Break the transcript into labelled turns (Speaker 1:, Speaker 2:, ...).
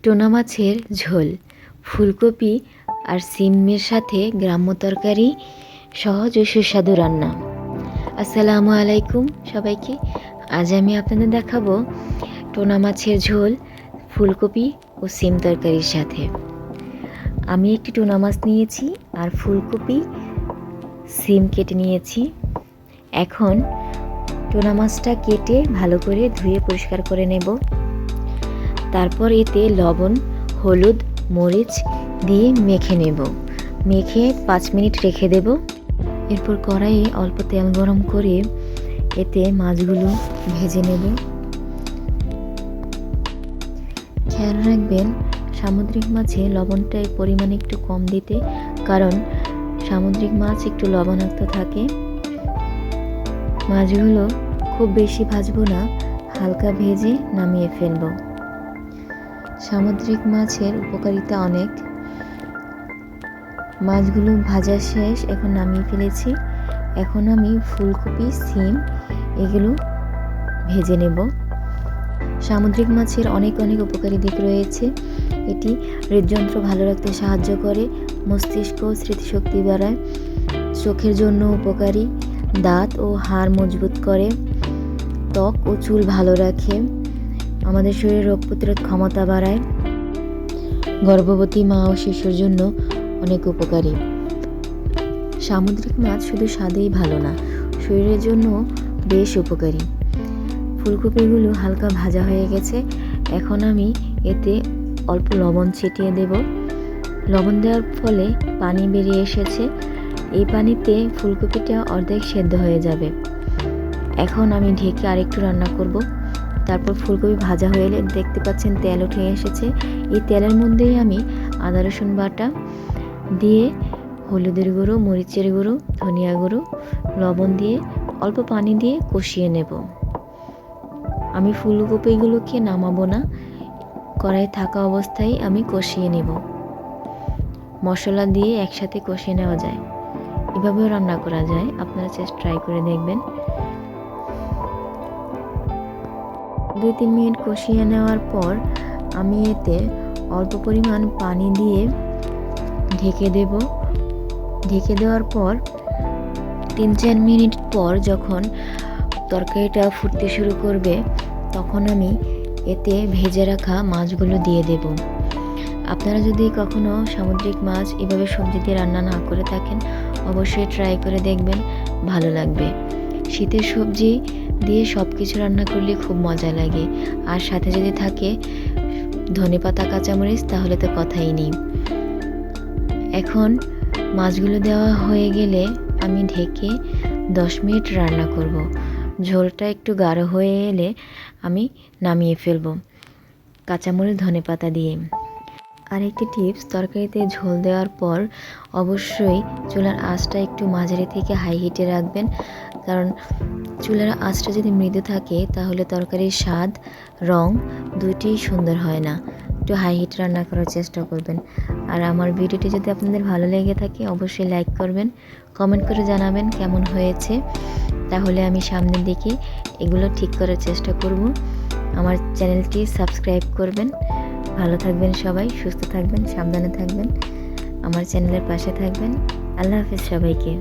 Speaker 1: টোনা মাছের ঝোল, ফুলকপি আর সিমের সাথে গ্রাম্য তরকারি, সহজ ও সুস্বাদু রান্না। আসসালামু আলাইকুম সবাইকে। আজ আমি আপনাদের দেখাবো টোনা মাছের ঝোল ফুলকপি ও সিম তরকারির সাথে। আমি একটি টোনা মাছ নিয়েছি আর ফুলকপি সিম কেটে নিয়েছি। এখন টোনা মাছটা কেটে ভালো করে ধুয়ে পরিষ্কার করে নেব। তারপর এতে লবণ, হলুদ, মরিচ দিয়ে মেখে নেব। মেখে 5 মিনিট রেখে দেব। এরপর কড়াইয়ে অল্প তেল গরম করে এতে মাছগুলো ভেজে নেব। খেয়াল রাখবেন সামুদ্রিক মাছে লবণটার পরিমাণ একটু কম দিতে, কারণ সামুদ্রিক মাছ একটু লবণাক্ত থাকে। মাছগুলো খুব বেশি ভাজবো না, হালকা ভেজে নামিয়ে ফেলবো। সামুদ্রিক মাছের উপকারিতা অনেক। মাছগুলো ভাজা শেষ, এখন নামিয়ে ফেলেছি। এখন আমি ফুলকপি, সিম এগুলো ভেজে নেব। সামুদ্রিক মাছের অনেক উপকারী দিক রয়েছে। এটি হৃদযন্ত্র ভালো রাখতে সাহায্য করে, মস্তিষ্ক স্মৃতিশক্তি বাড়ায়, চোখের জন্য উপকারী, দাঁত ও হাড় মজবুত করে, ত্বক ও চুল ভালো রাখে, আমাদের শরীরে রোগ প্রতিরোধ ক্ষমতা বাড়ায়, গর্ভবতী মা ও শিশুর জন্য অনেক উপকারী। সামুদ্রিক মাছ শুধু স্বাদেই ভালো না, শরীরের জন্য বেশ উপকারী। ফুলকপিগুলো হালকা ভাজা হয়ে গেছে। এখন আমি এতে অল্প লবণ ছিটিয়ে দেব। লবণ দেওয়ার ফলে পানি বেরিয়ে এসেছে। এই পানিতে ফুলকপিটা অর্ধেক সেদ্ধ হয়ে যাবে। এখন আমি ঢেকে আরেকটু রান্না করব। তারপর ফুলকপি ভাজা হয়ে এলে দেখতে পাচ্ছেন তেল উঠে এসেছে। এই তেলের মধ্যেই আমি আদা রসুন বাটা দিয়ে, হলুদের গুঁড়ো, মরিচের গুঁড়ো, ধনিয়া গুঁড়ো, লবণ দিয়ে অল্প পানি দিয়ে কষিয়ে নেব। আমি ফুলকপিগুলোকে নামাবো না, কড়াই থাকা অবস্থায় আমি কষিয়ে নেব। মশলা দিয়ে একসাথে কষিয়ে নেওয়া যায়, এভাবেও রান্না করা যায়। আপনারা ট্রাই করে দেখবেন। 2-3 মিনিট কষিয়ে নেওয়ার পর আমি এতে অল্প পরিমাণ পানি দিয়ে ঢেকে দেব। ঢেকে দেওয়ার পর 3-4 মিনিট পর যখন তরকারিটা ফুটতে শুরু করবে, তখন আমি এতে ভেজে রাখা মাছগুলো দিয়ে দেব। আপনারা যদি কখনো সামুদ্রিক মাছ এভাবে সবজি দিয়ে রান্না না করে থাকেন, অবশ্যই ট্রাই করে দেখবেন, ভালো লাগবে। শীতের সবজি দিয়ে সব কিছু রান্না করলে খুব মজা লাগে। আর সাথে যদি থাকে ধনেপাতা, কাঁচামরিচ, তাহলে তো কথাই নেই। এখন মাছগুলো দেওয়া হয়ে গেলে আমি ঢেকে 10 মিনিট রান্না করব। ঝোলটা একটু গাঢ় হয়ে এলে আমি নামিয়ে ফেলব কাঁচামরিচ, ধনেপাতা দিয়ে। আর একটি টিপস, তরকারিতে ঝোল দেওয়ার পর অবশ্যই চুলার আঁচটা একটু মাঝারি থেকে হাই হিটে রাখবেন, কারণ চুলার আঁচটা যদি মৃদু থাকে তাহলে তরকারির স্বাদ, রং দুইটিই সুন্দর হয় না। একটু হাই হিট রান্না করার চেষ্টা করবেন। আর আমার ভিডিওটি যদি আপনাদের ভালো লেগে থাকে অবশ্যই লাইক করবেন, কমেন্ট করে জানাবেন কেমন হয়েছে। তাহলে আমি সামনের দিকে এগুলো ঠিক করার চেষ্টা করব। আমার চ্যানেলটি সাবস্ক্রাইব করবেন। ভালো থাকবেন সবাই, সুস্থ থাকবেন, সাবধানে থাকবেন, আমার চ্যানেলের পাশে থাকবেন। আল্লাহ হাফেজ সবাইকে।